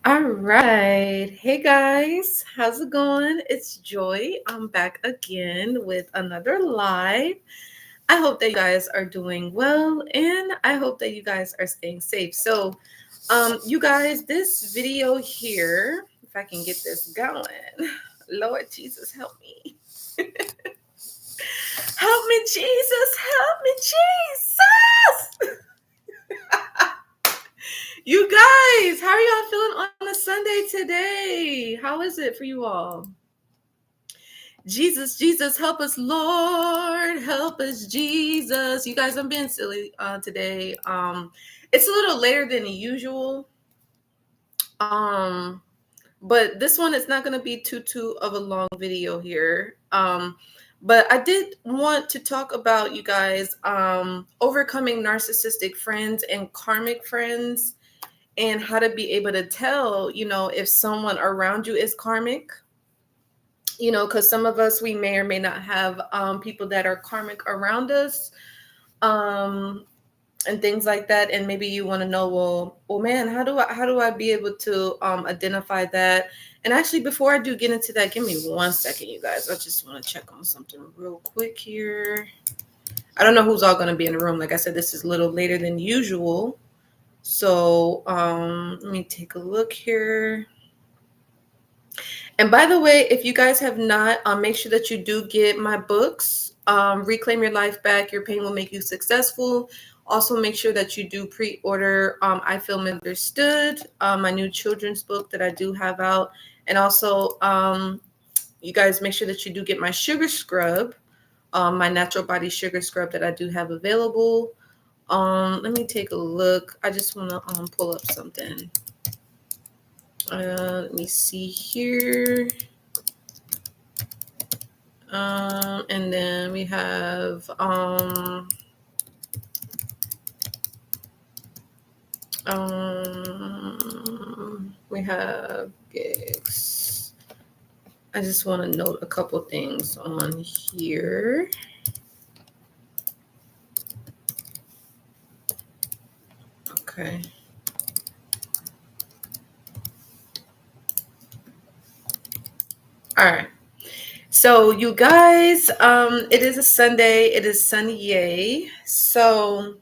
All right. Hey guys, how's it going? It's Joy. I'm back again with another live. I hope that you guys are doing well and I hope that you guys are staying safe. You guys, this video here, if I can get this going, Lord Jesus, help me. Help me, Jesus. Help me, Jesus. You guys, how are y'all feeling on a Sunday today? How is it for you all? Jesus, Jesus, help us, Lord, help us, Jesus. You guys, I'm being silly today. It's a little later than usual. Um, but this one is not going to be too of a long video here. But I did want to talk about, you guys, overcoming narcissistic friends and karmic friends, and how to be able to tell, if someone around you is karmic. Because some of us, we may or may not have people that are karmic around us, and things like that. And maybe you want to know, well, man, how do I be able to identify that? And actually, before I do get into that, give me 1 second, you guys. I just want to check on something real quick here. I don't know who's all going to be in the room. Like I said, this is a little later than usual. So let me take a look here. And by the way, if you guys have not, make sure that you do get my books, Reclaim Your Life Back, Your Pain Will Make You Successful. Also, make sure that you do pre-order I Feel Misunderstood, my new children's book that I do have out. And also, you guys make sure that you do get my sugar scrub, my natural body sugar scrub that I do have available. Let me take a look. I just want to pull up something. Let me see here. And then we have gigs. I just want to note a couple things on here. Okay. All right. So you guys, it is a Sunday. It is sunny, yay. So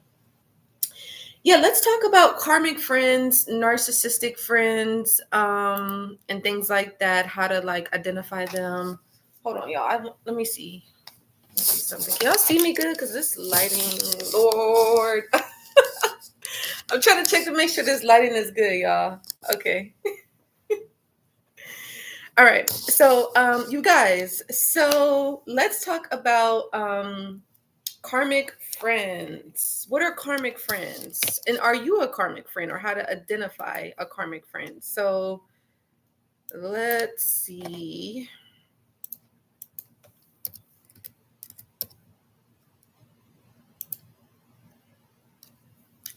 yeah, let's talk about karmic friends, narcissistic friends, and things like that. How to identify them. Hold on, y'all. Let me see. Let me see something. Can y'all see me good? Because this lighting, Lord. I'm trying to check to make sure this lighting is good, y'all. Okay. All right. So, you guys, so let's talk about karmic friends. What are karmic friends? And are you a karmic friend, or how to identify a karmic friend? So, let's see.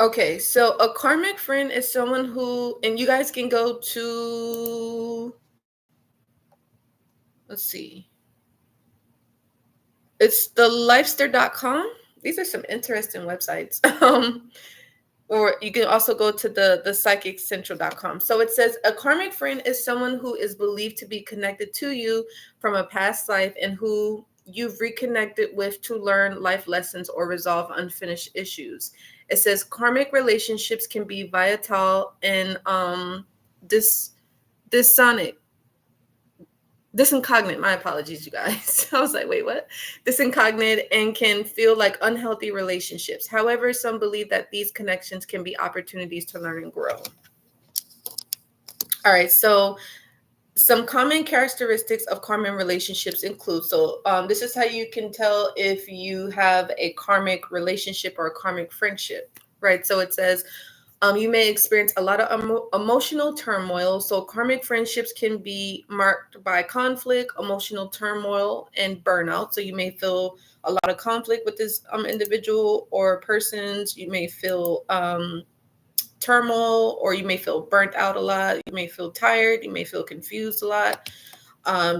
Okay, so a karmic friend is someone who, and you guys can go to, let's see. It's the lifester.com. These are some interesting websites. Or you can also go to the psychiccentral.com. So it says a karmic friend is someone who is believed to be connected to you from a past life and who you've reconnected with to learn life lessons or resolve unfinished issues. It says karmic relationships can be volatile and disincognate. My apologies, you guys. I was like, wait, what? Disincognate and can feel like unhealthy relationships. However, some believe that these connections can be opportunities to learn and grow. All right, so some common characteristics of karmic relationships include, this is how you can tell if you have a karmic relationship or a karmic friendship, right? So it says, you may experience a lot of emotional turmoil. So karmic friendships can be marked by conflict, emotional turmoil, and burnout. So you may feel a lot of conflict with this individual or persons. You may feel turmoil, or you may feel burnt out a lot. You may feel tired. You may feel confused a lot.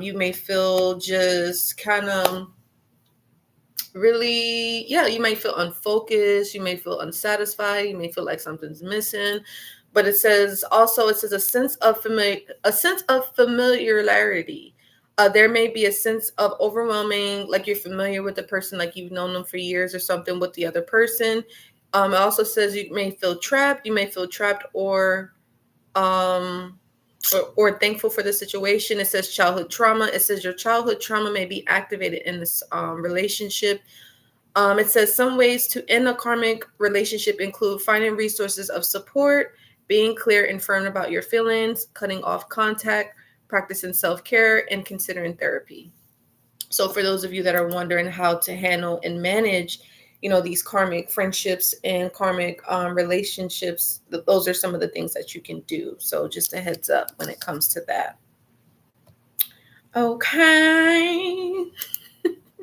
You may feel just kind of really, you may feel unfocused. You may feel unsatisfied. You may feel like something's missing. But it says also, it says a sense of familiarity. There may be a sense of overwhelming, like you're familiar with the person, like you've known them for years or something with the other person. It also says you may feel trapped. You may feel trapped um, or thankful for the situation. It says childhood trauma. It says your childhood trauma may be activated in this relationship. It says some ways to end a karmic relationship include finding resources of support, being clear and firm about your feelings, cutting off contact, practicing self-care, and considering therapy. So for those of you that are wondering how to handle and manage, these karmic friendships and karmic relationships, those are some of the things that you can do. So just a heads up when it comes to that. Okay.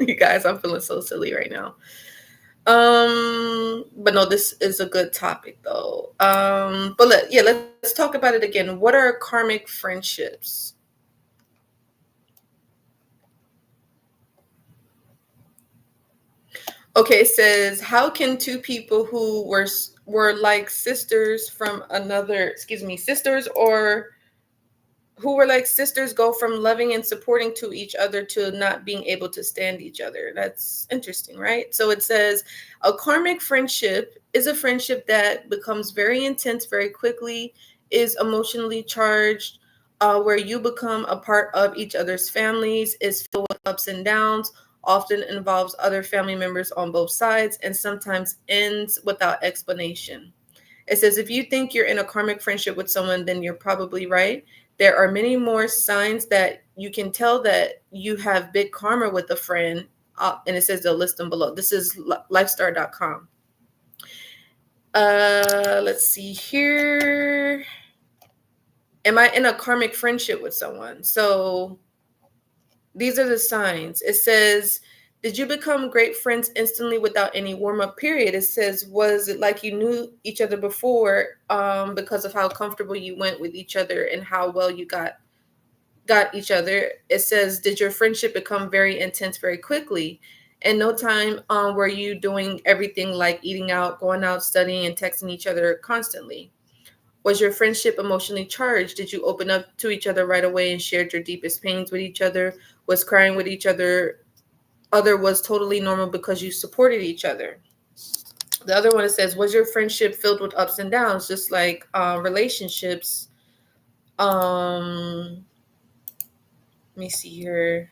You guys, I'm feeling so silly right now. But no, this is a good topic though. But let's talk about it again. What are karmic friendships? Okay, it says, how can two people who were like sisters from another, sisters or who were like sisters go from loving and supporting to each other to not being able to stand each other? That's interesting, right? So it says a karmic friendship is a friendship that becomes very intense very quickly, is emotionally charged, where you become a part of each other's families, is filled with ups and downs, often involves other family members on both sides, and sometimes ends without explanation. It says if you think you're in a karmic friendship with someone, then you're probably right. There are many more signs that you can tell that you have big karma with a friend. And it says they'll list them below. This is lifestar.com. Let's see here. Am I in a karmic friendship with someone? So these are the signs. It says, did you become great friends instantly without any warm-up period? It says, was it like you knew each other before because of how comfortable you went with each other and how well you got each other? It says, did your friendship become very intense very quickly? In no time were you doing everything like eating out, going out, studying, and texting each other constantly? Was your friendship emotionally charged? Did you open up to each other right away and shared your deepest pains with each other? Was crying with each other was totally normal because you supported each other? The other one, it says, was your friendship filled with ups and downs, just like relationships? Let me see here.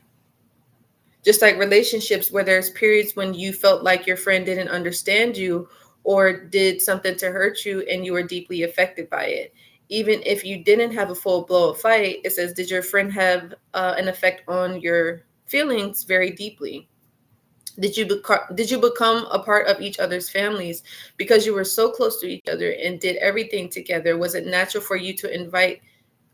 Just like relationships where there's periods when you felt like your friend didn't understand you or did something to hurt you and you were deeply affected by it. Even if you didn't have a full blow up fight, it says, did your friend have an effect on your feelings very deeply? Did you become a part of each other's families because you were so close to each other and did everything together? Was it natural for you to invite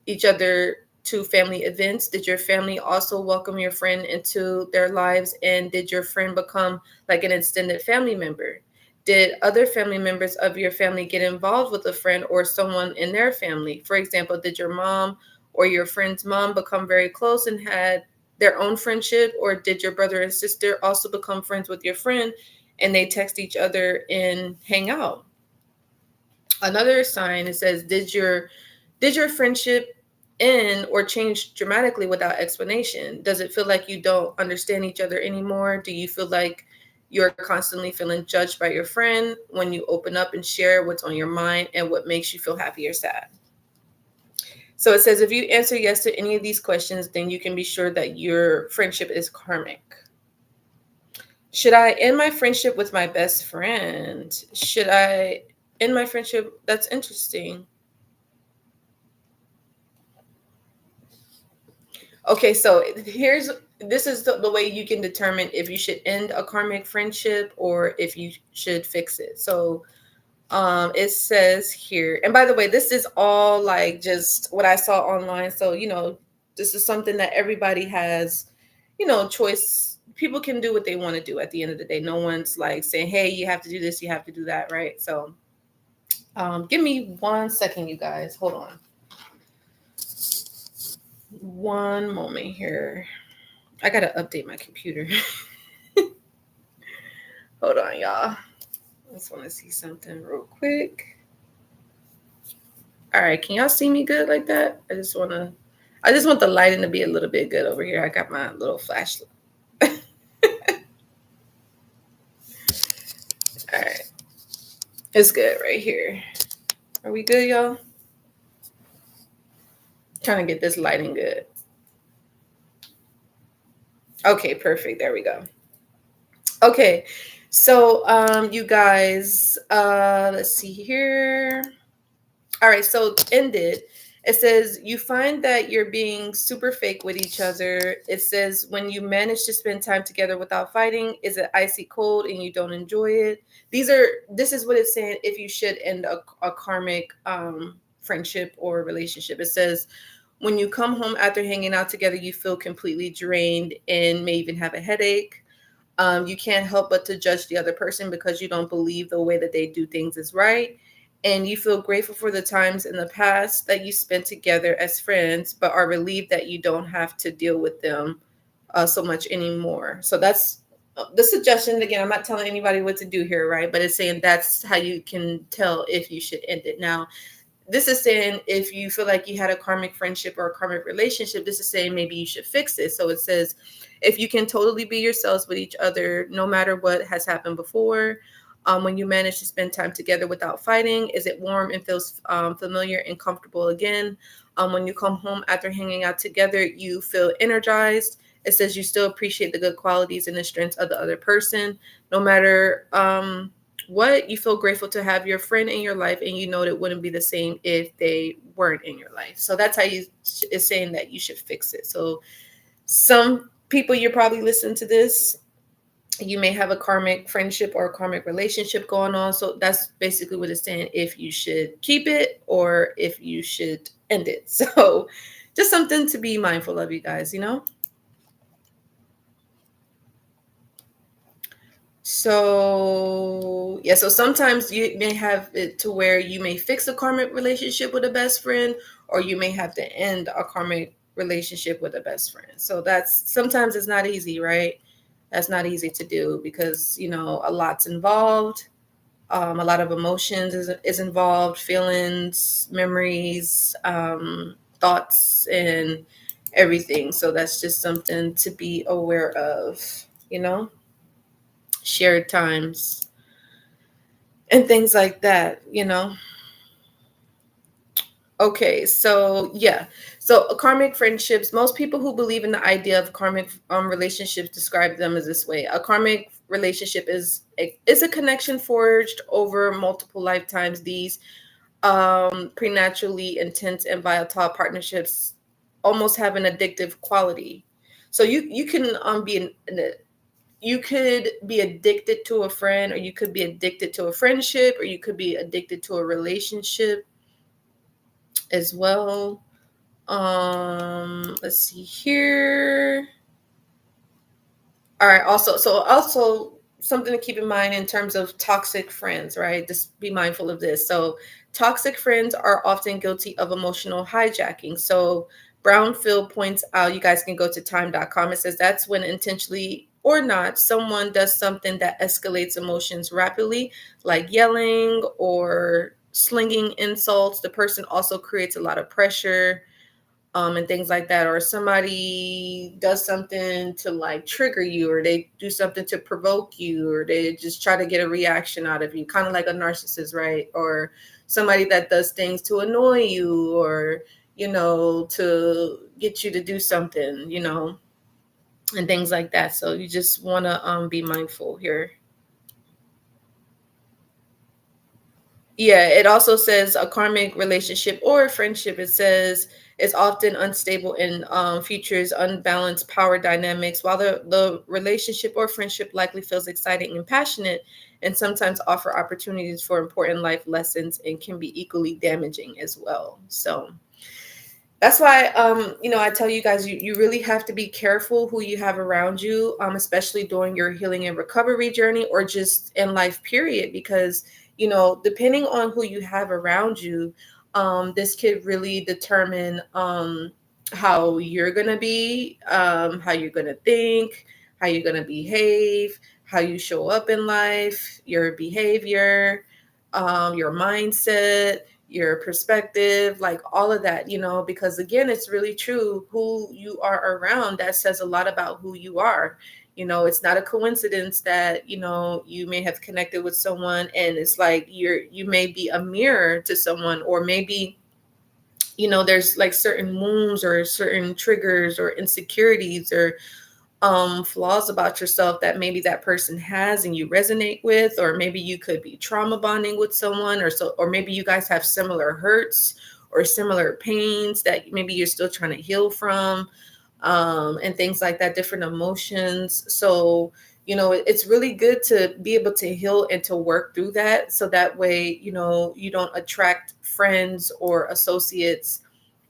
each other to family events? Did your family also welcome your friend into their lives? And did your friend become like an extended family member? Did other family members of your family get involved with a friend or someone in their family? For example, did your mom or your friend's mom become very close and had their own friendship? Or did your brother and sister also become friends with your friend and they text each other and hang out? Another sign, it says, did your friendship end or change dramatically without explanation? Does it feel like you don't understand each other anymore? Do you feel like you're constantly feeling judged by your friend when you open up and share what's on your mind and what makes you feel happy or sad? So it says if you answer yes to any of these questions, then you can be sure that your friendship is karmic. Should I end my friendship with my best friend? Should I end my friendship? That's interesting. Okay, so this is the way you can determine if you should end a karmic friendship or if you should fix it. So it says here, and by the way, this is all like just what I saw online. So, this is something that everybody has, choice. People can do what they want to do at the end of the day. No one's like saying, hey, you have to do this, you have to do that, right? So give me 1 second, you guys. Hold on. One moment here. I gotta update my computer. Hold on, y'all. I just want to see something real quick. All right, can y'all see me good like that? I just want the lighting to be a little bit good over here. I got my little flashlight. All right, it's good right here. Are we good, y'all? Trying to get this lighting good. Okay, perfect. There we go. Okay, so you guys, let's see here. All right, so ended. It says you find that you're being super fake with each other. It says when you manage to spend time together without fighting, is it icy cold and you don't enjoy it? This is what it's saying if you should end a karmic friendship or relationship. It says when you come home after hanging out together, you feel completely drained and may even have a headache. You can't help but to judge the other person because you don't believe the way that they do things is right. And you feel grateful for the times in the past that you spent together as friends, but are relieved that you don't have to deal with them so much anymore. So that's the suggestion. Again, I'm not telling anybody what to do here, right? But it's saying that's how you can tell if you should end it. Now, this is saying if you feel like you had a karmic friendship or a karmic relationship, this is saying maybe you should fix it. So it says if you can totally be yourselves with each other, no matter what has happened before, when you manage to spend time together without fighting, is it warm and feels familiar and comfortable again? When you come home after hanging out together, you feel energized. It says you still appreciate the good qualities and the strengths of the other person, no matter what, you feel grateful to have your friend in your life, and you know it wouldn't be the same if they weren't in your life. So that's how you is saying that you should fix it. So some people, you're probably listening to this, you may have a karmic friendship or a karmic relationship going on. So that's basically what it's saying, if you should keep it or if you should end it. So just something to be mindful of, you guys, you know? So yeah, so sometimes you may have it to where you may fix a karmic relationship with a best friend, or you may have to end a karmic relationship with a best friend. So that's sometimes it's not easy, right? That's not easy to do because a lot's involved. A lot of emotions is involved, feelings, memories, thoughts, and everything. So that's just something to be aware of, you know? Shared times and things like that. Okay, so yeah. So karmic friendships, most people who believe in the idea of karmic relationships describe them as this way. A karmic relationship is a connection forged over multiple lifetimes. These preternaturally intense and volatile partnerships almost have an addictive quality. So you can you could be addicted to a friend, or you could be addicted to a friendship, or you could be addicted to a relationship as well. Let's see here. All right, also something to keep in mind in terms of toxic friends, right? Just be mindful of this. So toxic friends are often guilty of emotional hijacking. So Brownfield points out, you guys can go to time.com. It says that's when intentionally or not, someone does something that escalates emotions rapidly, like yelling or slinging insults. The person also creates a lot of pressure, and things like that, or somebody does something to like trigger you, or they do something to provoke you, or they just try to get a reaction out of you, kind of like a narcissist, right? Or somebody that does things to annoy you, or to get you to do something, and things like that. So you just want to be mindful here. Yeah, it also says a karmic relationship or a friendship, it says, is often unstable and features unbalanced power dynamics, while the relationship or friendship likely feels exciting and passionate, and sometimes offer opportunities for important life lessons and can be equally damaging as well. So that's why I tell you guys, you really have to be careful who you have around you, especially during your healing and recovery journey, or just in life period, because depending on who you have around you, this could really determine how you're gonna be, how you're gonna think, how you're gonna behave, how you show up in life, your behavior, your mindset, your perspective, like all of that, because again, it's really true. Who you are around, that says a lot about who you are. It's not a coincidence that, you may have connected with someone and it's like you may be a mirror to someone, or maybe, there's like certain wounds or certain triggers or insecurities or flaws about yourself that maybe that person has and you resonate with, or maybe you could be trauma bonding with someone, or maybe you guys have similar hurts or similar pains that maybe you're still trying to heal from, and things like that, different emotions. So, it's really good to be able to heal and to work through that. So that way, you don't attract friends or associates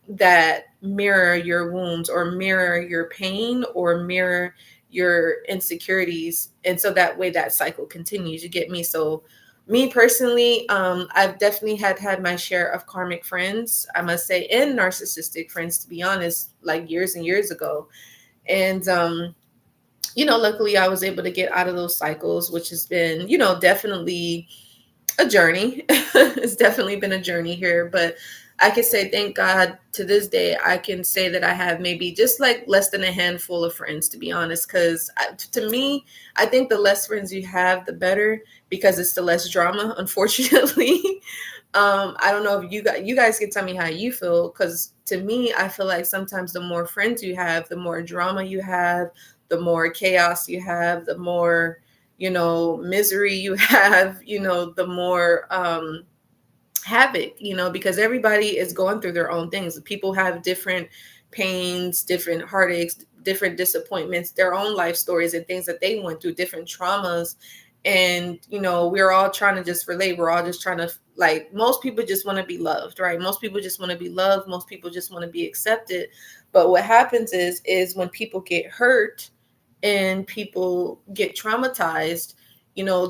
that mirror your wounds or mirror your pain or mirror your insecurities. And so that way that cycle continues. You get me? So me personally, I've definitely had my share of karmic friends, I must say, and narcissistic friends, to be honest, like years and years ago. And luckily I was able to get out of those cycles, which has been, definitely a journey. It's definitely been a journey here, but I can say thank God to this day, I can say that I have maybe just like less than a handful of friends, to be honest. Because to me, I think the less friends you have, the better, because it's the less drama, unfortunately. I don't know if you guys can tell me how you feel, because to me, I feel like sometimes the more friends you have, the more drama you have, the more chaos you have, the more misery you have, the more havoc, because everybody is going through their own things. People have different pains, different heartaches, different disappointments, their own life stories and things that they went through, different traumas. And, we're all trying to just relate. We're all just trying to, like, most people just want to be loved, right? Most people just want to be loved. Most people just want to be accepted. But what happens is when people get hurt and people get traumatized,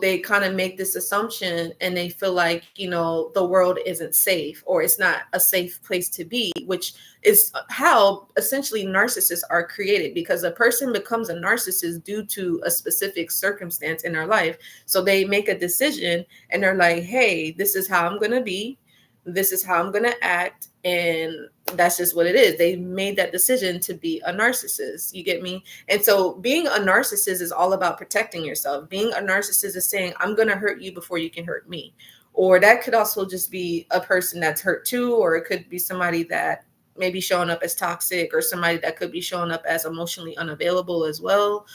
they kind of make this assumption and they feel like, the world isn't safe, or it's not a safe place to be, which is how essentially narcissists are created, because a person becomes a narcissist due to a specific circumstance in their life. So they make a decision and they're like, hey, this is how I'm going to be. This is how I'm going to act. And that's just what it is. They made that decision to be a narcissist. You get me? And so being a narcissist is all about protecting yourself. Being a narcissist is saying, I'm going to hurt you before you can hurt me. Or that could also just be a person that's hurt too, or it could be somebody that may be showing up as toxic, or somebody that could be showing up as emotionally unavailable as well.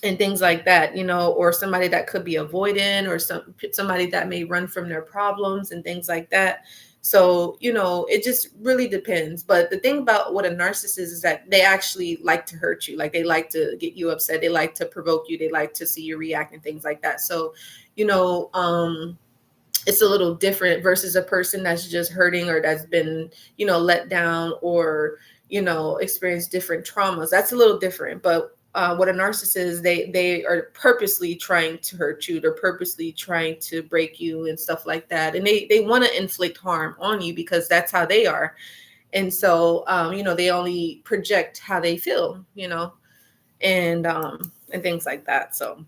And things like that, or somebody that could be avoidant, or somebody that may run from their problems and things like that. So, it just really depends. But the thing about what a narcissist is that they actually like to hurt you. Like, they like to get you upset. They like to provoke you. They like to see you react and things like that. So, it's a little different versus a person that's just hurting, or that's been, let down, or, experienced different traumas. That's a little different. But what a narcissist is, they are purposely trying to hurt you. They're purposely trying to break you and stuff like that. And they want to inflict harm on you because that's how they are. And so, they only project how they feel, and things like that. So,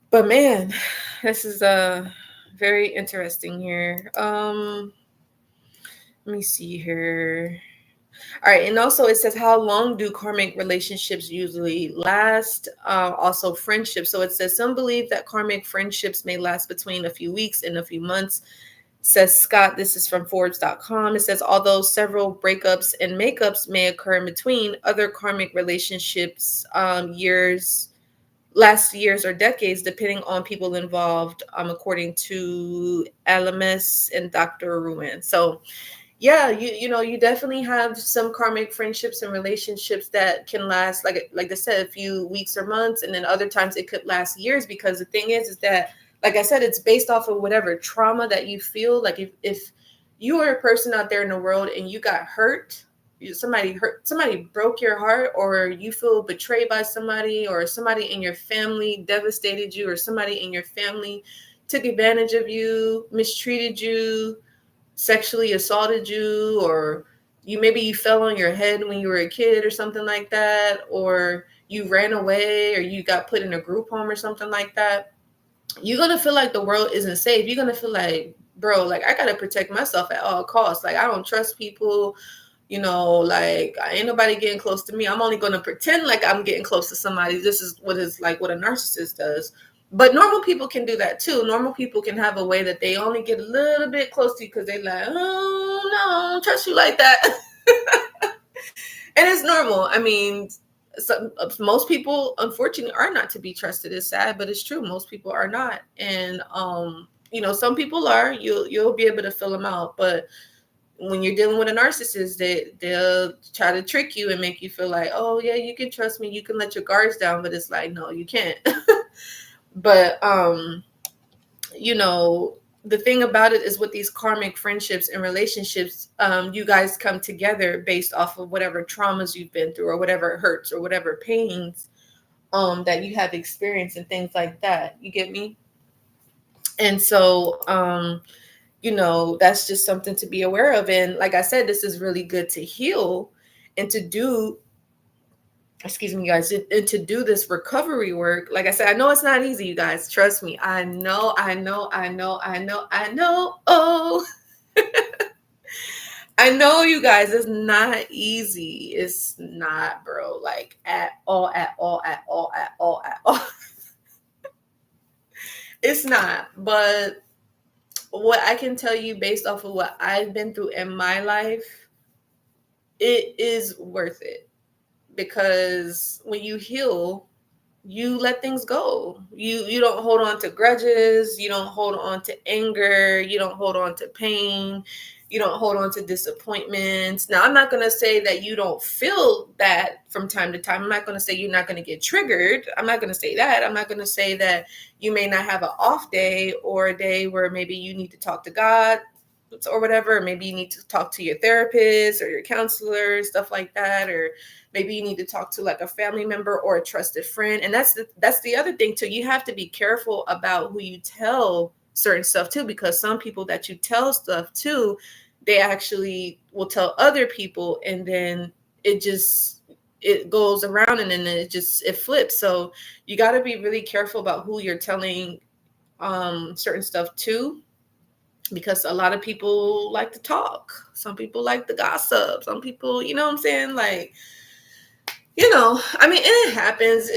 but man, this is very interesting here. Let me see here. All right. And also it says, how long do karmic relationships usually last? Also friendships. So it says, some believe that karmic friendships may last between a few weeks and a few months. Says Scott, this is from Forbes.com. It says, although several breakups and makeups may occur in between, other karmic relationships last years or decades, depending on people involved, according to LMS and Dr. Ruin. So yeah, you definitely have some karmic friendships and relationships that can last, like I said, a few weeks or months, and then other times it could last years, because the thing is that, like I said, it's based off of whatever trauma that you feel. Like if you are a person out there in the world and you got hurt, somebody broke your heart, or you feel betrayed by somebody, or somebody in your family devastated you, or somebody in your family took advantage of you, mistreated you, sexually assaulted you, or maybe you fell on your head when you were a kid or something like that, or you ran away, or you got put in a group home or something like that. you're gonna feel like the world isn't safe. You're gonna feel like, bro, like I gotta protect myself at all costs. Like I don't trust people. Like ain't nobody getting close to me. I'm only gonna pretend like I'm getting close to somebody. This is what is like what a narcissist does. But normal people can do that too. Normal people can have a way that they only get a little bit close to you because they like, oh no, I don't trust you like that. And it's normal. I mean, most people unfortunately are not to be trusted. It's sad, but it's true. Most people are not. And some people are. You'll be able to fill them out, but when you're dealing with a narcissist, they'll try to trick you and make you feel like, oh yeah, you can trust me, you can let your guards down, but it's like, no, you can't. But the thing about it is with these karmic friendships and relationships, you guys come together based off of whatever traumas you've been through or whatever hurts or whatever pains that you have experienced and things like that. You get me? And so that's just something to be aware of. And like I said, this is really good to heal and to do, excuse me, guys, and to do this recovery work. Like I said, I know it's not easy, you guys. Trust me. I know. Oh, I know, you guys, it's not easy. It's not, bro. Like at all. It's not. But what I can tell you based off of what I've been through in my life, it is worth it. Because when you heal, you let things go. You don't hold on to grudges. You don't hold on to anger. You don't hold on to pain. You don't hold on to disappointments. Now, I'm not going to say that you don't feel that from time to time. I'm not going to say you're not going to get triggered. I'm not going to say that. I'm not going to say that you may not have an off day or a day where maybe you need to talk to God or whatever. Maybe you need to talk to your therapist or your counselor, stuff like that. Or maybe you need to talk to like a family member or a trusted friend. And that's the other thing too. You have to be careful about who you tell certain stuff to, because some people that you tell stuff to, they actually will tell other people, and then it goes around, and then it flips. So you got to be really careful about who you're telling certain stuff to, because a lot of people like to talk. Some people like the gossip. Some people, you know what I'm saying? Like, I mean, it happens.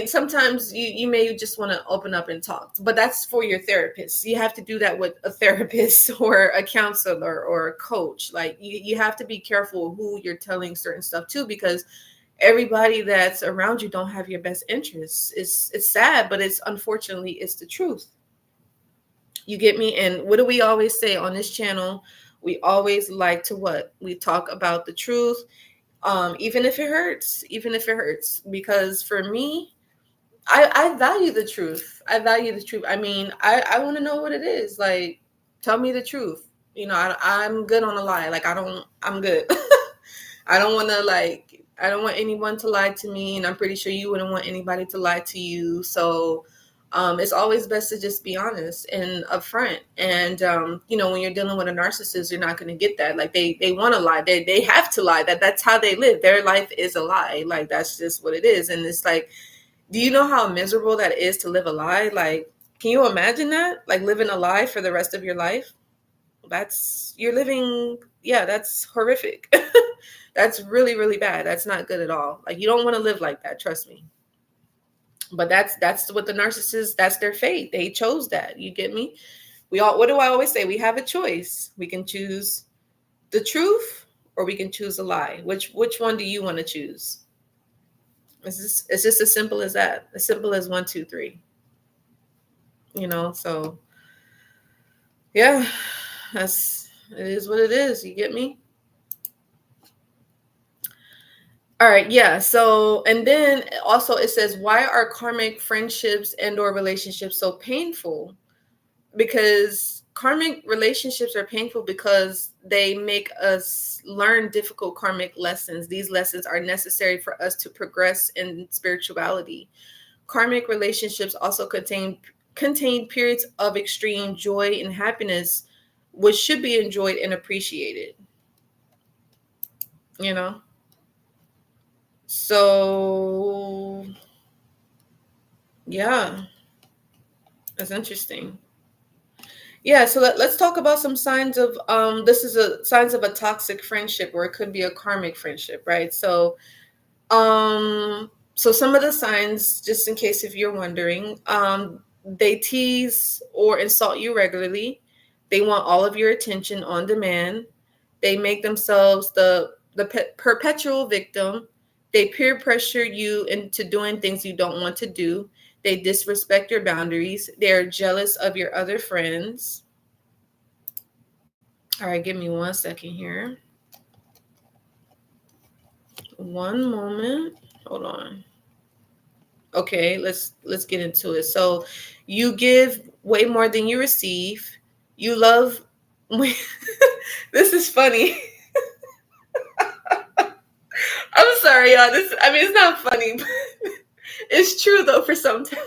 Sometimes you may just want to open up and talk, but that's for your therapist. You have to do that with a therapist or a counselor or a coach. Like you have to be careful who you're telling certain stuff to, because everybody that's around you don't have your best interests. It's sad, but unfortunately it's the truth. You get me? And what do we always say on this channel? We always like to what? We talk about the truth. Even if it hurts, because for me, I value the truth. I mean, I want to know what it is. Like, tell me the truth. I'm good on a lie. Like, I'm good. I don't want anyone to lie to me. And I'm pretty sure you wouldn't want anybody to lie to you. So, it's always best to just be honest and upfront. And when you're dealing with a narcissist, you're not going to get that. Like they want to lie. They have to lie. That's how they live. Their life is a lie. Like that's just what it is. And it's like, do you know how miserable that is to live a lie? Like, can you imagine that? Like living a lie for the rest of your life? You're living. Yeah, that's horrific. That's really, really bad. That's not good at all. Like you don't want to live like that. Trust me. But that's what the narcissist, that's their fate. They chose that. You get me? What do I always say? We have a choice. We can choose the truth or we can choose a lie. Which one do you want to choose? It's just as simple as that. As simple as 1, 2, 3. So yeah, it is what it is. You get me? All right, yeah. So, and then also it says, why are karmic friendships and or relationships so painful? Because karmic relationships are painful because they make us learn difficult karmic lessons. These lessons are necessary for us to progress in spirituality. Karmic relationships also contain periods of extreme joy and happiness, which should be enjoyed and appreciated. So yeah, That's interesting. Yeah, so let's talk about some signs of this is a signs of a toxic friendship, or it could be a karmic friendship, right? So some of the signs, just in case if you're wondering, they tease or insult you regularly. They want all of your attention on demand. They make themselves the perpetual victim. They peer pressure you into doing things you don't want to do. They disrespect your boundaries. They're jealous of your other friends. All right, give me 1 second here. One moment. Hold on. Okay, let's get into it. So, you give way more than you receive. You love. This is funny. I'm sorry, y'all. I mean, it's not funny, but it's true though. For some time,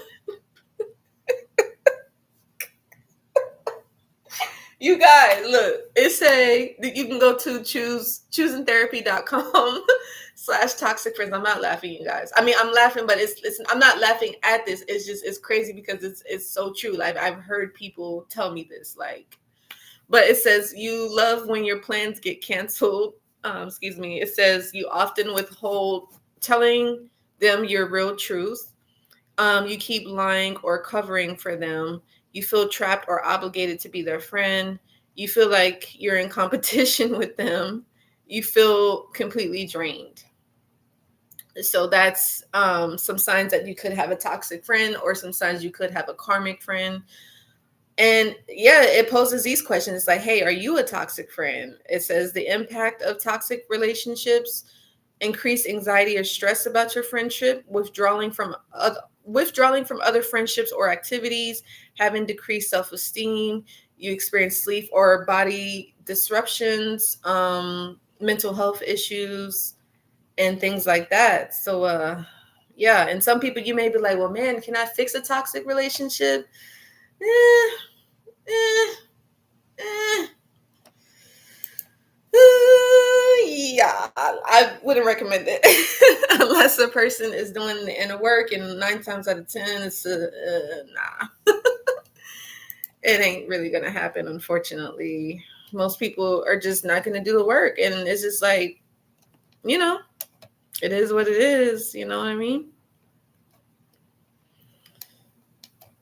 you guys, look. It say that you can go to choosingtherapy.com/toxic friends. I'm not laughing, you guys. I mean, I'm laughing, but it's I'm not laughing at this. It's just it's crazy because it's so true. Like I've heard people tell me this, like. But it says you love when your plans get canceled. Excuse me. It says you often withhold telling them your real truth. You keep lying or covering for them. You feel trapped or obligated to be their friend. You feel like you're in competition with them. You feel completely drained. So that's some signs that you could have a toxic friend, or some signs you could have a karmic friend. And yeah, it poses these questions. It's like, hey, are you a toxic friend? It says the impact of toxic relationships: increase anxiety or stress about your friendship, withdrawing from other friendships or activities, having decreased self-esteem. You experience sleep or body disruptions, mental health issues, and things like that. So yeah, and some people, you may be like, well, man, can I fix a toxic relationship? Eh, eh, eh. Yeah, I wouldn't recommend it unless a person is doing the inner work, and 9 times out of 10, it's nah. It ain't really gonna happen, unfortunately. Most people are just not gonna do the work, and it's just like, you know, it is what it is. You know what I mean?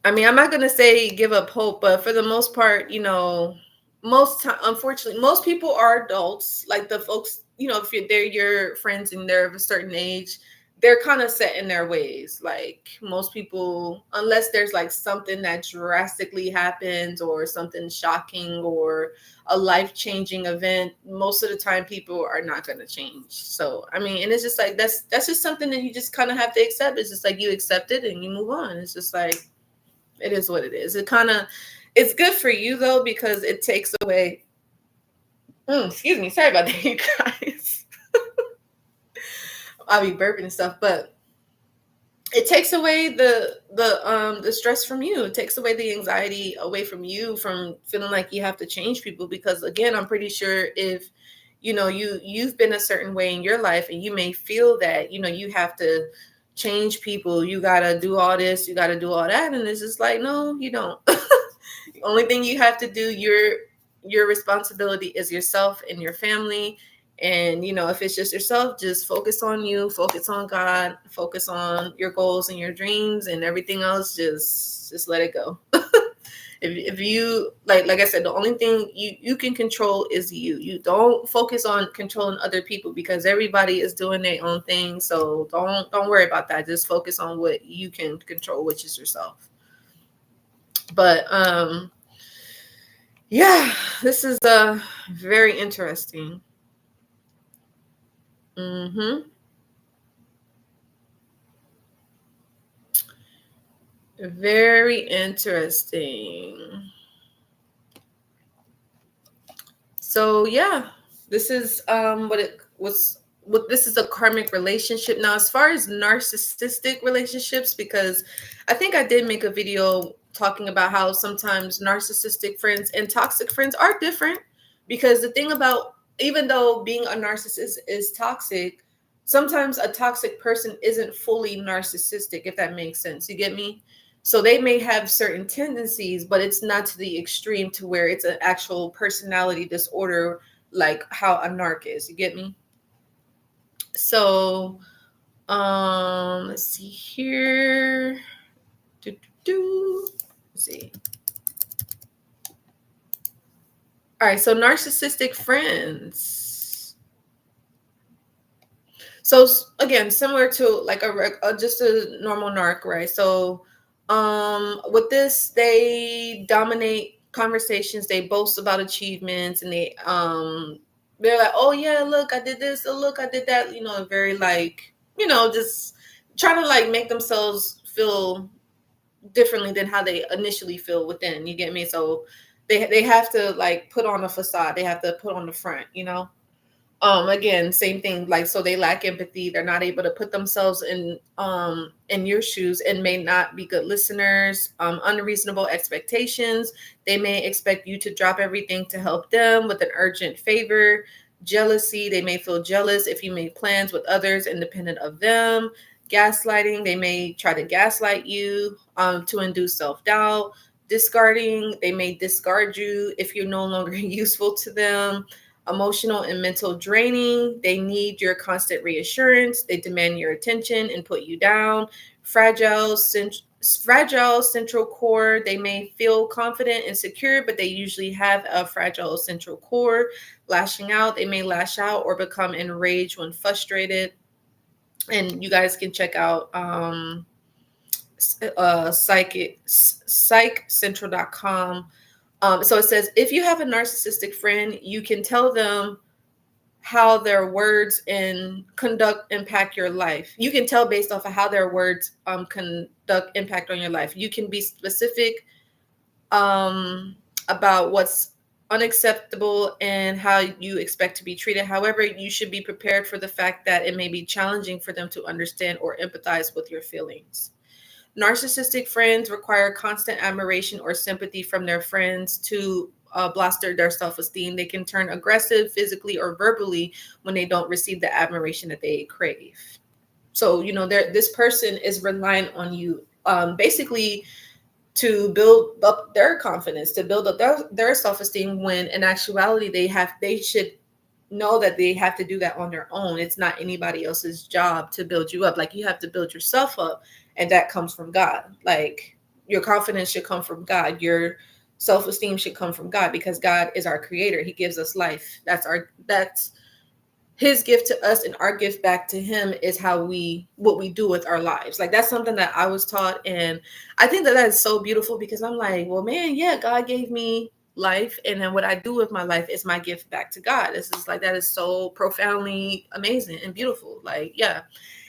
I mean, I'm not gonna say give up hope, but for the most part, unfortunately, most people are adults. Like the folks, if they're your friends and they're of a certain age, they're kind of set in their ways. Like most people, unless there's like something that drastically happens, or something shocking, or a life-changing event, most of the time people are not going to change. So, I mean, and it's just like that's just something that you just kind of have to accept. It's just like you accept it and you move on. It's just like it is what it is. It's good for you though, because it takes away. Excuse me, sorry about that, you guys. I'll be burping and stuff, but it takes away the stress from you. It takes away the anxiety away from you, from feeling like you have to change people. Because again, I'm pretty sure if you've been a certain way in your life, and you may feel that you have to change people, you gotta do all this, you gotta do all that, and it's just like, no, you don't. The only thing you have to do, your responsibility is yourself and your family. And if it's just yourself, just focus on you, focus on God, focus on your goals and your dreams, and everything else, just let it go. If you like I said, the only thing you can control is you. You don't focus on controlling other people, because everybody is doing their own thing. So don't worry about that. Just focus on what you can control, which is yourself. But yeah, this is very interesting. Very interesting. So yeah, this is what this is, a karmic relationship. Now, as far as narcissistic relationships, because I think I did make a video talking about how sometimes narcissistic friends and toxic friends are different. Because the thing about, even though being a narcissist is toxic, sometimes a toxic person isn't fully narcissistic, if that makes sense. You get me? So they may have certain tendencies, but it's not to the extreme to where it's an actual personality disorder, like how a narc is. You get me? So, let's see here. Do, do, do. Let's see. All right, so narcissistic friends. So again, similar to like just a normal narc, right? So with this, they dominate conversations, they boast about achievements, and they're like, oh yeah, look, I did this, oh look, I did that, you know, very like, you know, just trying to like make themselves feel differently than how they initially feel within. You get me? So they have to like put on a facade. They have to put on the front, you know. Again, same thing, like, so they lack empathy. They're not able to put themselves in your shoes, and may not be good listeners. Unreasonable expectations. They may expect you to drop everything to help them with an urgent favor. Jealousy. They may feel jealous if you made plans with others independent of them. Gaslighting. They may try to gaslight you to induce self-doubt. Discarding. They may discard you if you're no longer useful to them. Emotional and mental draining. They need your constant reassurance. They demand your attention and put you down. Fragile, fragile central core. They may feel confident and secure, but they usually have a fragile central core. Lashing out. They may lash out or become enraged when frustrated. And you guys can check out psychcentral.com. So it says, if you have a narcissistic friend, you can tell them how their words and conduct impact your life. You can tell based off of how their words conduct impact on your life. You can be specific about what's unacceptable and how you expect to be treated. However, you should be prepared for the fact that it may be challenging for them to understand or empathize with your feelings. Narcissistic friends require constant admiration or sympathy from their friends to bolster their self-esteem. They can turn aggressive physically or verbally when they don't receive the admiration that they crave. So, you know, this person is reliant on you basically to build up their confidence, to build up their self-esteem, when in actuality they should know that they have to do that on their own. It's not anybody else's job to build you up. Like, you have to build yourself up, and that comes from God. Like, your confidence should come from God. Your self-esteem should come from God, because God is our creator. He gives us life. That's his gift to us, and our gift back to him is what we do with our lives. Like, that's something that I was taught, and I think that is so beautiful, because I'm like, well, man, yeah, God gave me life, and then what I do with my life is my gift back to God. This is like, that is so profoundly amazing and beautiful. Like, yeah.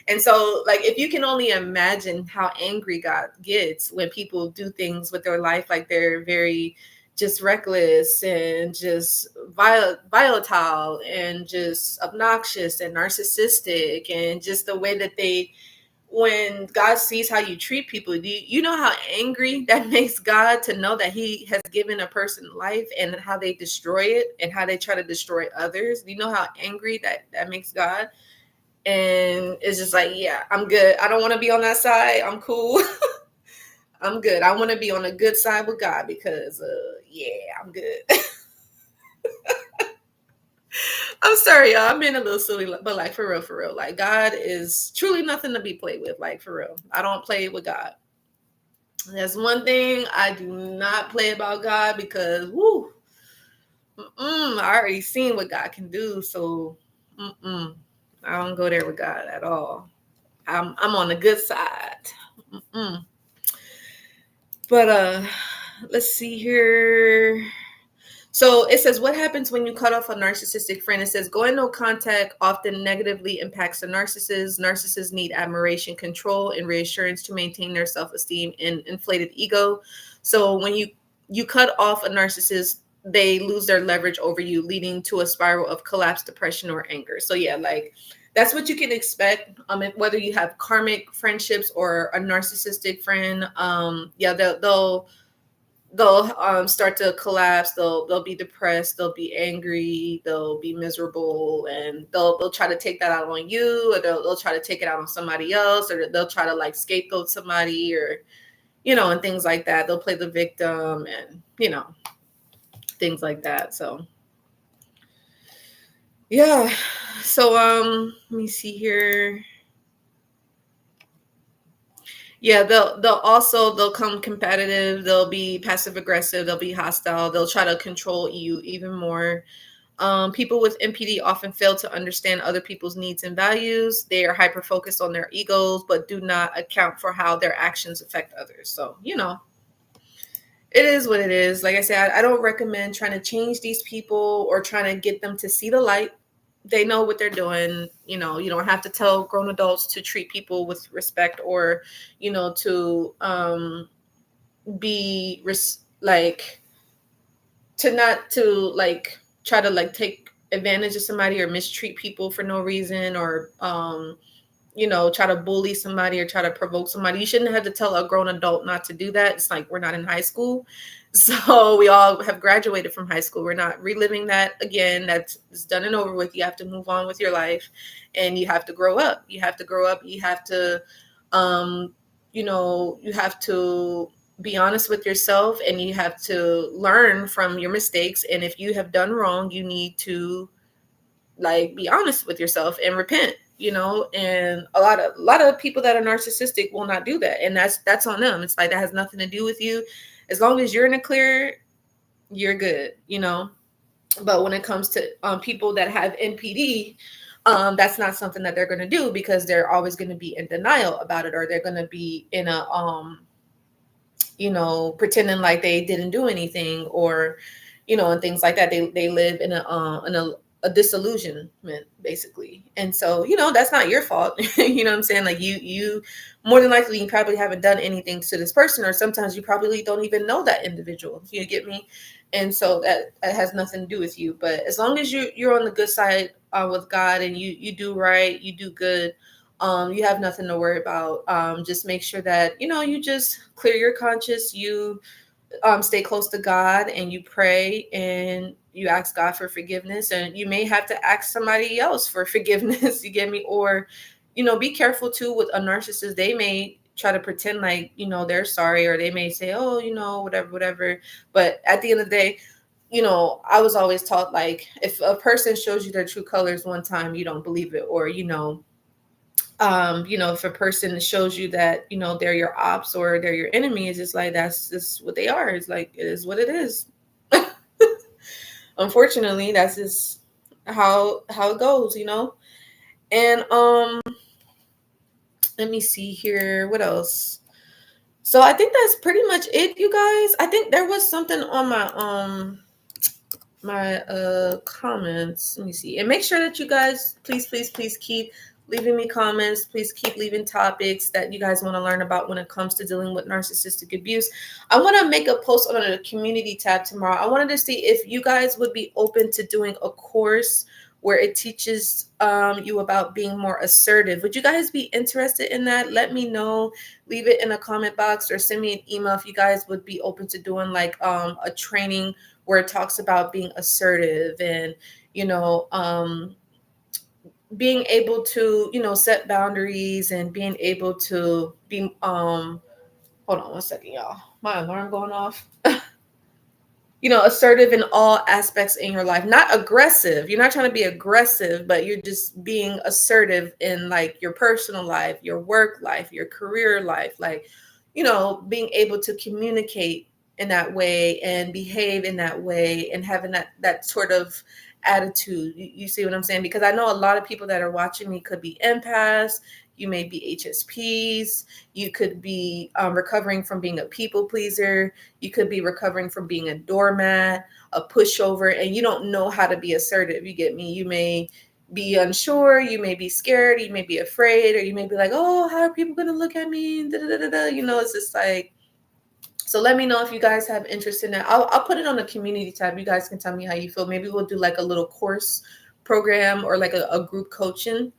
And so, like, if you can only imagine how angry God gets when people do things with their life, like they're very just reckless and just volatile and just obnoxious and narcissistic, and just the way that when God sees how you treat people, you know how angry that makes God, to know that he has given a person life and how they destroy it and how they try to destroy others. Do you know how angry that makes God? And it's just like, yeah, I'm good. I don't want to be on that side. I'm cool. I'm good. I want to be on a good side with God, because yeah, I'm good. I'm sorry, y'all. I'm being a little silly, but like, for real, like, God is truly nothing to be played with. Like, for real, I don't play with God. That's one thing I do not play about God, because whoo, I already seen what God can do. So I don't go there with God at all. I'm on the good side. But let's see here. So it says, what happens when you cut off a narcissistic friend? It says, going no contact often negatively impacts the narcissist. Narcissists need admiration, control, and reassurance to maintain their self-esteem and inflated ego. So when you cut off a narcissist, they lose their leverage over you, leading to a spiral of collapse, depression, or anger. So yeah, like, that's what you can expect. Whether you have karmic friendships or a narcissistic friend, yeah, they'll start to collapse. They'll be depressed. They'll be angry. They'll be miserable, and they'll try to take that out on you, or they'll try to take it out on somebody else, or they'll try to like scapegoat somebody, or and things like that. They'll play the victim and, things like that. So yeah. So let me see here. Yeah, they'll come competitive, they'll be passive aggressive, they'll be hostile, they'll try to control you even more. People with NPD often fail to understand other people's needs and values. They are hyper focused on their egos, but do not account for how their actions affect others. So, it is what it is. Like I said, I don't recommend trying to change these people or trying to get them to see the light. They know what they're doing. You don't have to tell grown adults to treat people with respect or, to be like to not to like try to like take advantage of somebody or mistreat people for no reason or try to bully somebody or try to provoke somebody. You shouldn't have to tell a grown adult not to do that. It's like we're not in high school. So we all have graduated from high school. We're not reliving that again. That's it's done and over with. You have to move on with your life and you have to grow up. You have to grow up. You have to you have to be honest with yourself and you have to learn from your mistakes. And if you have done wrong, you need to like be honest with yourself and repent, and a lot of people that are narcissistic will not do that, and that's on them. It's like that has nothing to do with you. As long as you're in the clear, you're good. But when it comes to people that have NPD, that's not something that they're going to do because they're always going to be in denial about it, or they're going to be in a pretending like they didn't do anything, or and things like that. They live in a disillusionment basically, and so that's not your fault. You know what I'm saying? Like you more than likely you probably haven't done anything to this person, or sometimes you probably don't even know that individual. You get me? And so that has nothing to do with you. But as long as you're on the good side with God and you do right, you do good, you have nothing to worry about. Just make sure that you just clear your conscience. You stay close to God and you pray and you ask God for forgiveness, and you may have to ask somebody else for forgiveness. You get me? Or be careful too with a narcissist. They may try to pretend like they're sorry, or they may say, oh, whatever. But at the end of the day, I was always taught, like, if a person shows you their true colors one time, you don't believe it. Or if a person shows you that they're your ops or they're your enemy, it's just like that's just what they are. It's like it is what it is. Unfortunately, that's just how it goes. And let me see here, what else. So I think that's pretty much it, you guys. I think there was something on my comments. Let me see. And make sure that you guys please keep leaving me comments. Please keep leaving topics that you guys want to learn about when it comes to dealing with narcissistic abuse. I want to make a post on a community tab tomorrow. I wanted to see if you guys would be open to doing a course where it teaches you about being more assertive. Would you guys be interested in that? Let me know. Leave it in a comment box or send me an email if you guys would be open to doing like a training where it talks about being assertive and being able to set boundaries and being able to be hold on one second, y'all. My alarm going off. Assertive in all aspects in your life. Not aggressive. You're not trying to be aggressive, but you're just being assertive in like your personal life, your work life, your career life. Like, being able to communicate in that way and behave in that way and having that sort of attitude. You see what I'm saying? Because I know a lot of people that are watching me could be empaths. You may be HSPs. You could be recovering from being a people pleaser. You could be recovering from being a doormat, a pushover, and you don't know how to be assertive. You get me? You may be unsure. You may be scared. You may be afraid, or you may be like, oh, how are people going to look at me? Da, da, da, da. It's just like, so let me know if you guys have interest in that. I'll put it on the community tab. You guys can tell me how you feel. Maybe we'll do like a little course program or like a group coaching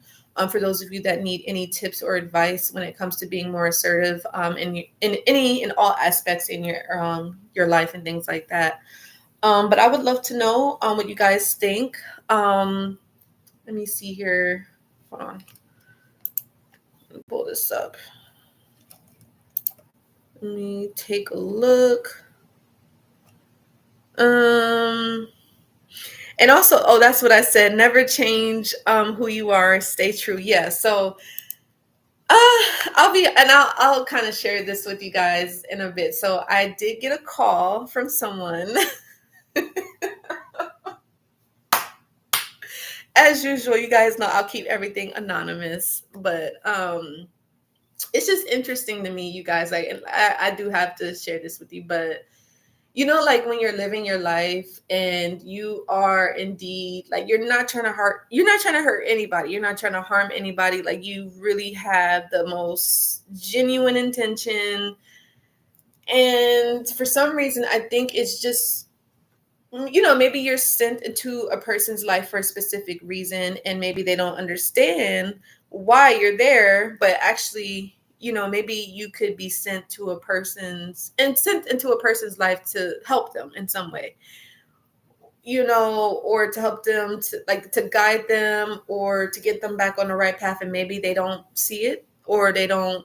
for those of you that need any tips or advice when it comes to being more assertive in all aspects in your life and things like that. But I would love to know what you guys think. Let me see here. Hold on. Let me pull this up. me take a look. And also, oh, that's what I said. Never change who you are. Stay true. Yeah. So I'll kind of share this with you guys in a bit. So I did get a call from someone. As usual, you guys know I'll keep everything anonymous, but it's just interesting to me, you guys. Like, and I do have to share this with you, but like when you're living your life and you are indeed like you're not trying to hurt anybody, you're not trying to harm anybody, like you really have the most genuine intention, and for some reason I think it's just maybe you're sent into a person's life for a specific reason and maybe they don't understand why you're there, but actually maybe you could be sent into a person's life to help them in some way, or to help them to guide them or to get them back on the right path, and maybe they don't see it, or they don't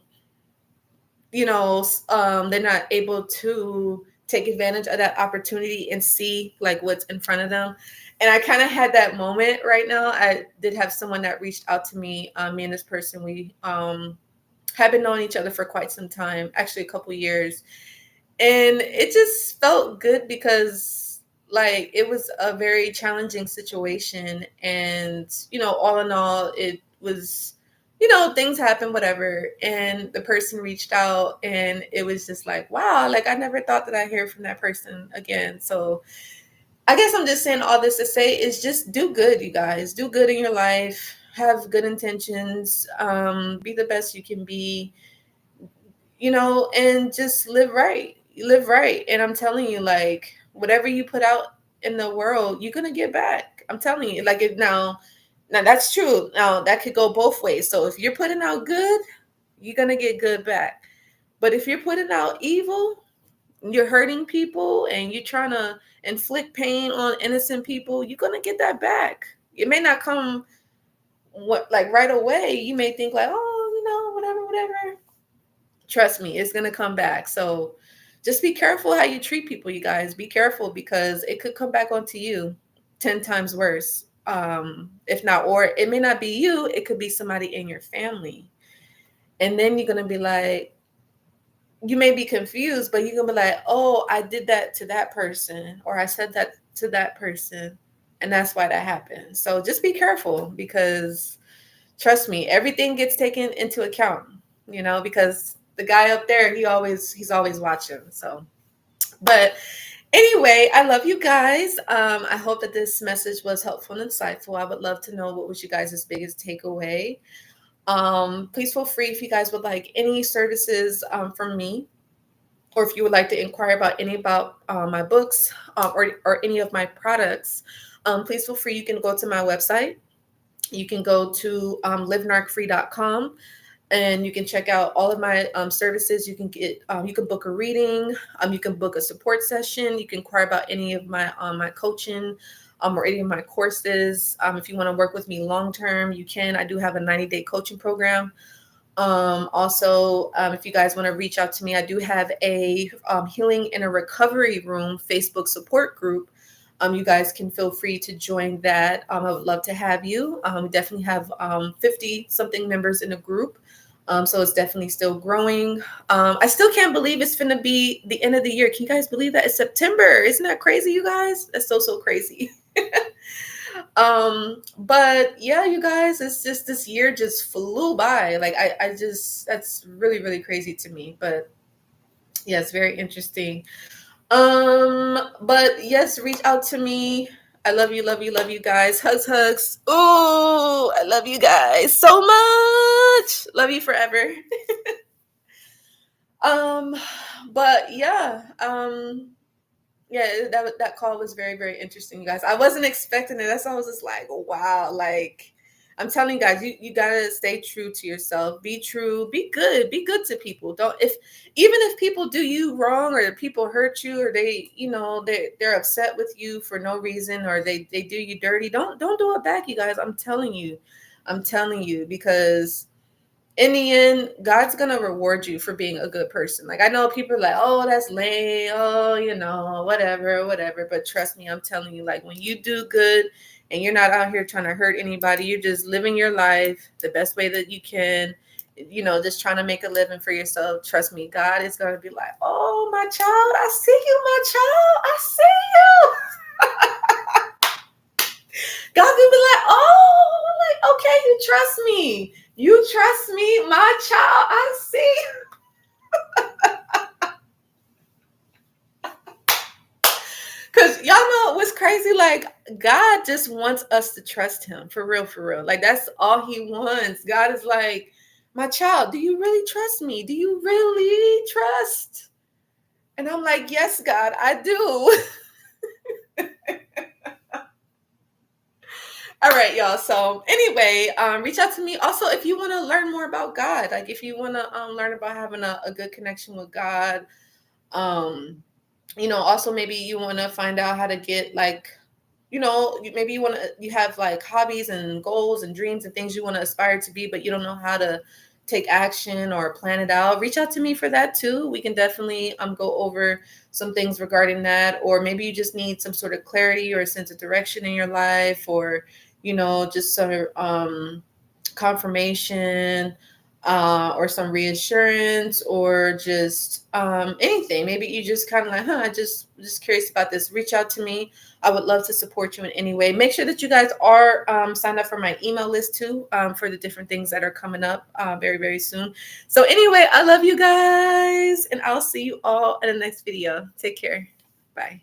they're not able to take advantage of that opportunity and see like what's in front of them. And I kind of had that moment right now. I did have someone that reached out to me. Me and this person, we had been knowing each other for quite some time, actually a couple years. And it just felt good because like it was a very challenging situation. And, all in all, it was, things happen, whatever. And the person reached out and it was just like, wow, like I never thought that I'd hear from that person again. So I guess I'm just saying all this to say is just do good, you guys. Do good in your life. Have good intentions. Be the best you can be, and just live right. Live right. And I'm telling you, like, whatever you put out in the world, you're going to get back. I'm telling you, like, now that's true. Now that could go both ways. So if you're putting out good, you're going to get good back. But if you're putting out evil, you're hurting people and you're trying to inflict pain on innocent people, you're going to get that back. It may not come right away. You may think like, oh, whatever. Trust me, it's going to come back. So just be careful how you treat people, you guys. Be careful because it could come back onto you 10 times worse. If not, or it may not be you, it could be somebody in your family. And then you're going to be like, you may be confused, but you're going to be like, oh, I did that to that person, or I said that to that person, and that's why that happened. So just be careful because trust me, everything gets taken into account, because the guy up there, he's always watching. So, but anyway, I love you guys. I hope that this message was helpful and insightful. I would love to know what was you guys' biggest takeaway. Please feel free if you guys would like any services from me, or if you would like to inquire about my books or any of my products, please feel free. You can go to my website. You can go to livenarcfree.com. And you can check out all of my services. You can you can book a reading. You can book a support session. You can inquire about any of my my coaching or any of my courses. If you want to work with me long term, you can. I do have a 90-day coaching program. Also, if you guys want to reach out to me, I do have a Healing in a Recovery Room Facebook support group. You guys can feel free to join that. I would love to have you. We definitely have 50 something members in the group. So it's definitely still growing. I still can't believe it's going to be the end of the year. Can you guys believe that? It's September. Isn't that crazy, you guys? That's so crazy. But yeah, you guys, it's just this year just flew by. Like I just, that's really crazy to me. But yeah, it's very interesting. But yes, reach out to me. I love you guys. Hugs. Oh, I love you guys so much. Love you forever. But yeah, that call was very interesting, you guys. I wasn't expecting it. That's why I was just like, wow, like I'm telling you guys, you gotta stay true to yourself. Be true, be good to people. Even if people do you wrong or people hurt you or they, they're upset with you for no reason or they do you dirty, don't do it back, you guys. I'm telling you, because in the end, God's going to reward you for being a good person. Like, I know people are like, oh, that's lame. Oh, you know, whatever. But trust me, I'm telling you, like, when you do good and you're not out here trying to hurt anybody, you're just living your life the best way that you can, you know, just trying to make a living for yourself. Trust me, God is going to be like, oh, my child, I see you, my child. I see you. God can be like, oh, like, okay, you trust me. You trust me, my child. I see. Because y'all know what's crazy? Like, God just wants us to trust him. For real, for real. Like, that's all he wants. God is like, my child, do you really trust me? Do you really trust? And I'm like, yes, God, I do. All right, y'all. So anyway, reach out to me. Also, if you want to learn more about God, like if you want to learn about having a good connection with God, you know, also maybe you want to find out how to get like, you know, maybe you have like hobbies and goals and dreams and things you want to aspire to be, but you don't know how to take action or plan it out. Reach out to me for that too. We can definitely go over some things regarding that, or maybe you just need some sort of clarity or a sense of direction in your life, or you know, just some confirmation, or some reassurance, or just anything. Maybe you just kind of like, I just curious about this. Reach out to me. I would love to support you in any way. Make sure that you guys are signed up for my email list too, for the different things that are coming up very, very soon. So anyway, I love you guys, and I'll see you all in the next video. Take care. Bye.